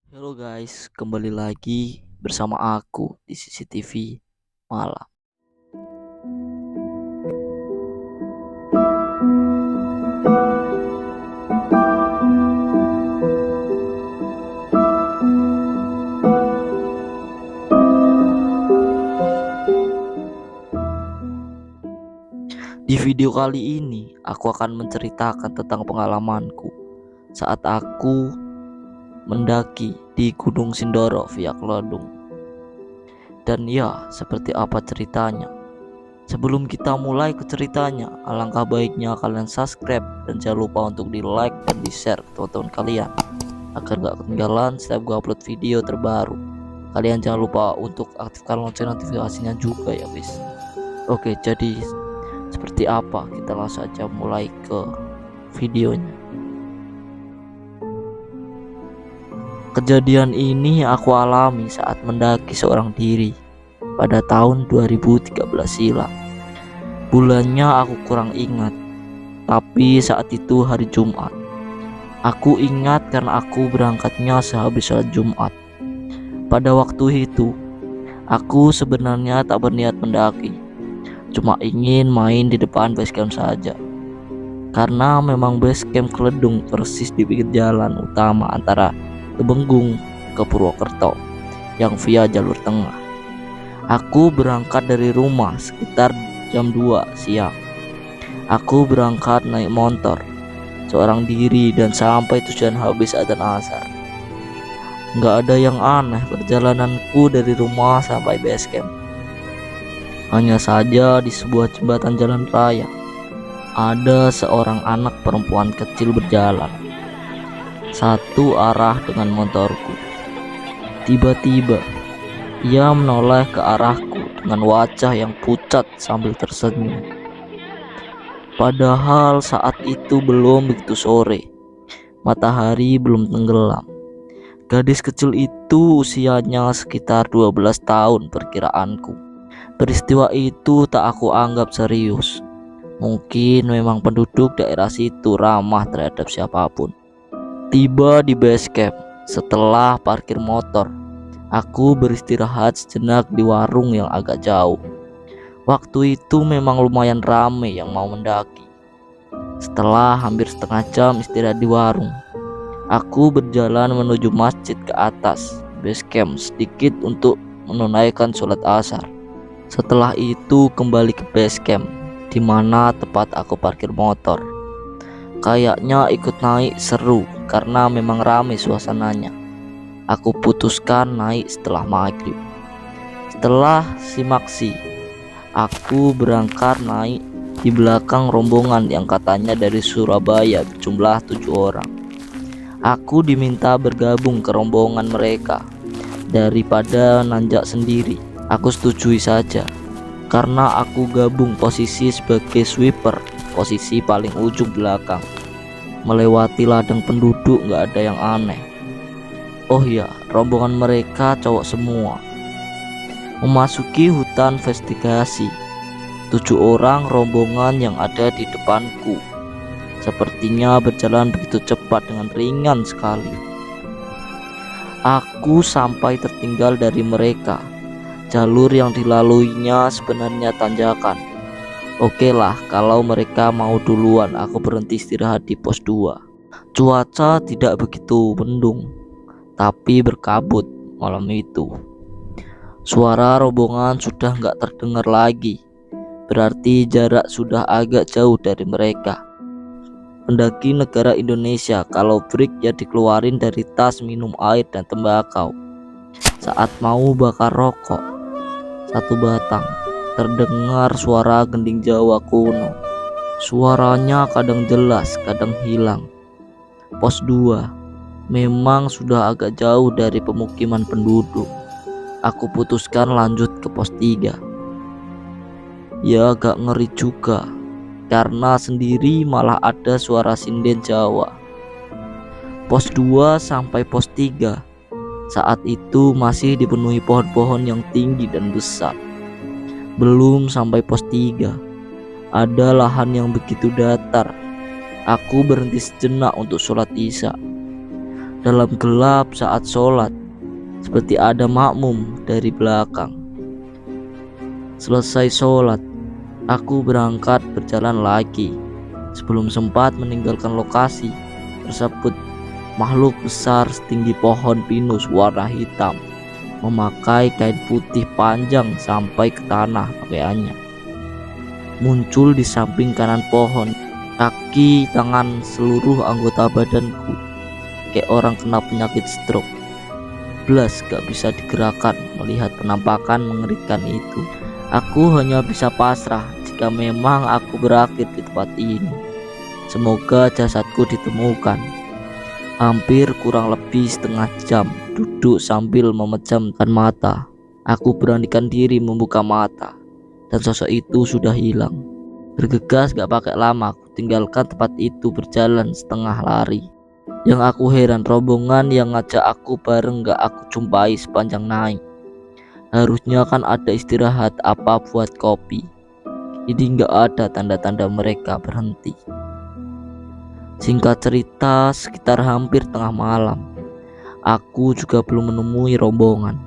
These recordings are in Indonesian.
Halo guys, kembali lagi bersama aku di CCTV Malam. Di video kali ini, aku akan menceritakan tentang pengalamanku saat aku mendaki di Gunung Sindoro via Kelodung. Dan ya, seperti apa ceritanya? Sebelum kita mulai ke ceritanya, alangkah baiknya kalian subscribe dan jangan lupa untuk di like dan di share ke teman-teman kalian agar gak ketinggalan setiap gue upload video terbaru. Kalian jangan lupa untuk aktifkan lonceng notifikasinya juga ya guys. Oke, jadi seperti apa, kita langsung saja mulai ke videonya. Kejadian ini aku alami saat mendaki seorang diri pada tahun 2013 silam. Bulannya aku kurang ingat, tapi saat itu hari Jumat. Aku ingat karena aku berangkatnya sehabis sholat Jumat. Pada waktu itu, aku sebenarnya tak berniat mendaki, cuma ingin main di depan basecamp saja. Karena memang basecamp Kelodung persis di pinggir jalan utama antara Temenggung ke Purwokerto yang via jalur tengah. Aku berangkat dari rumah sekitar jam 2 siang. Aku berangkat naik motor seorang diri dan sampai tujuan habis adzan asar. Nggak ada yang aneh perjalananku dari rumah sampai base camp. Hanya saja di sebuah jembatan jalan raya ada seorang anak perempuan kecil berjalan satu arah dengan motorku. Tiba-tiba ia menoleh ke arahku dengan wajah yang pucat sambil tersenyum. Padahal saat itu belum begitu sore, matahari belum tenggelam. Gadis kecil itu usianya sekitar 12 tahun perkiraanku. Peristiwa itu tak aku anggap serius. Mungkin memang penduduk daerah situ ramah terhadap siapapun. Tiba di base camp, setelah parkir motor, aku beristirahat sejenak di warung yang agak jauh. Waktu itu memang lumayan ramai yang mau mendaki. Setelah hampir setengah jam istirahat di warung, aku berjalan menuju masjid ke atas base camp sedikit untuk menunaikan sholat asar. Setelah itu kembali ke base camp, di mana tempat aku parkir motor. Kayaknya ikut naik seru karena memang ramai suasananya. Aku putuskan naik setelah maghrib. Setelah simaksi, aku berangkat naik di belakang rombongan yang katanya dari Surabaya berjumlah 7 orang. Aku diminta bergabung ke rombongan mereka. Daripada nanjak sendiri, aku setujui saja. Karena aku gabung posisi sebagai sweeper, posisi paling ujung belakang. Melewati ladang penduduk gak ada yang aneh. Oh ya, rombongan mereka cowok semua. Memasuki hutan investigasi, 7 orang rombongan yang ada di depanku sepertinya berjalan begitu cepat dengan ringan sekali. Aku sampai tertinggal dari mereka. Jalur yang dilaluinya sebenarnya tanjakan. Oke lah, kalau mereka mau duluan, aku berhenti istirahat di pos 2. Cuaca tidak begitu mendung, tapi berkabut malam itu. Suara rombongan sudah nggak terdengar lagi. Berarti jarak sudah agak jauh dari mereka. Pendaki negara Indonesia kalau break ya dikeluarin dari tas minum air dan tembakau. Saat mau bakar rokok, 1 batang, terdengar suara gending Jawa kuno. Suaranya kadang jelas, kadang hilang. Pos 2 memang sudah agak jauh dari pemukiman penduduk. Aku putuskan lanjut ke pos 3. Ya agak ngeri juga, karena sendiri malah ada suara sinden Jawa. Pos 2 sampai pos 3 saat itu masih dipenuhi pohon-pohon yang tinggi dan besar. Belum sampai pos 3, ada lahan yang begitu datar. Aku berhenti sejenak untuk sholat isya. dalam gelap saat sholat, seperti ada makmum dari belakang. Selesai sholat, aku berangkat berjalan lagi. Sebelum sempat meninggalkan lokasi tersebut, makhluk besar setinggi pohon pinus warna hitam, memakai kain putih panjang sampai ke tanah pakaiannya, muncul di samping kanan pohon. Kaki, tangan, seluruh anggota badanku kayak orang kena penyakit stroke. Belas gak bisa digerakkan melihat penampakan mengerikan itu. Aku hanya bisa pasrah jika memang aku berakhir di tempat ini. Semoga jasadku ditemukan. Hampir kurang lebih setengah jam duduk sambil memejamkan mata. Aku beranikan diri membuka mata, dan sosok itu sudah hilang. Bergegas gak pakai lama, aku tinggalkan tempat itu berjalan setengah lari. Yang aku heran, rombongan yang ngajak aku bareng gak aku jumpai sepanjang naik. Harusnya kan ada istirahat apa buat kopi. Ini gak ada tanda-tanda mereka berhenti. Singkat cerita, sekitar hampir tengah malam, aku juga belum menemui rombongan.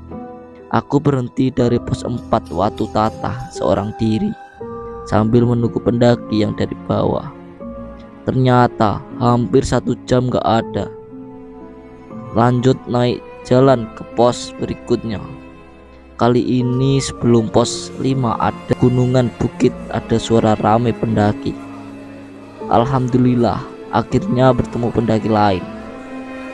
Aku berhenti dari pos 4 Watu Tata seorang diri, sambil menunggu pendaki yang dari bawah. Ternyata hampir 1 jam gak ada. Lanjut naik jalan ke pos berikutnya. Kali ini sebelum pos 5 ada gunungan bukit, ada suara ramai pendaki. Alhamdulillah akhirnya bertemu pendaki lain.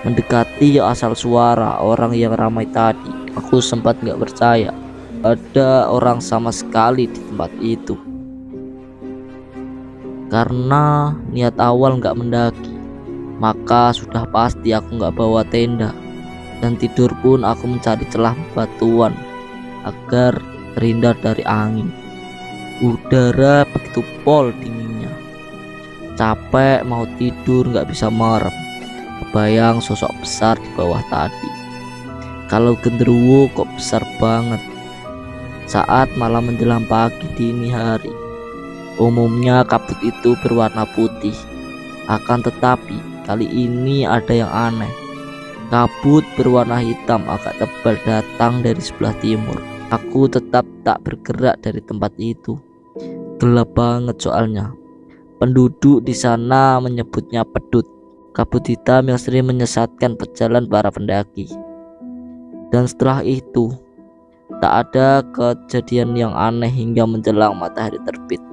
Mendekati asal suara orang yang ramai tadi, aku sempat gak percaya ada orang sama sekali di tempat itu. Karena niat awal gak mendaki, maka sudah pasti aku gak bawa tenda. Dan tidur pun aku mencari celah batuan agar terhindar dari angin. Udara begitu pol dinginnya. Capek mau tidur gak bisa merem. Kebayang sosok besar di bawah tadi. Kalau genderuwo kok besar banget. Saat malam menjelang pagi dini hari, umumnya kabut itu berwarna putih. Akan tetapi kali ini ada yang aneh. Kabut berwarna hitam agak tebal datang dari sebelah timur. Aku tetap tak bergerak dari tempat itu. Gelap banget soalnya. Penduduk di sana menyebutnya pedut, kabut hitam yang sering menyesatkan pejalan para pendaki. Dan setelah itu tak ada kejadian yang aneh hingga menjelang matahari terbit.